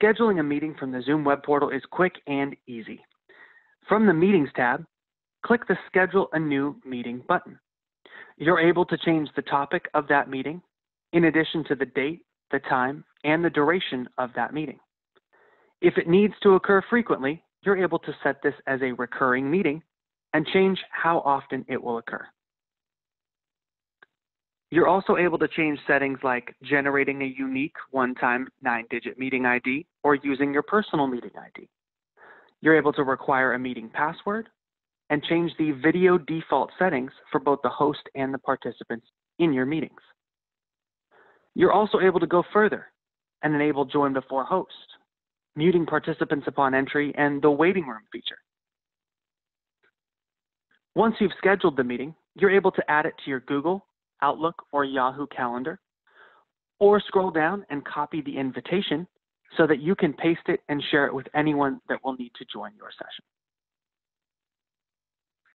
Scheduling a meeting from the Zoom web portal is quick and easy. From the Meetings tab, click the Schedule a New Meeting button. You're able to change the topic of that meeting, in addition to the date, the time, and the duration of that meeting. If it needs to occur frequently, you're able to set this as a recurring meeting and change how often it will occur. You're also able to change settings like generating a unique one-time 9-digit meeting ID or using your personal meeting ID. You're able to require a meeting password and change the video default settings for both the host and the participants in your meetings. You're also able to go further and enable join before host, muting participants upon entry, and the waiting room feature. Once you've scheduled the meeting, you're able to add it to your Google, Outlook, or Yahoo Calendar, or scroll down and copy the invitation so that you can paste it and share it with anyone that will need to join your session.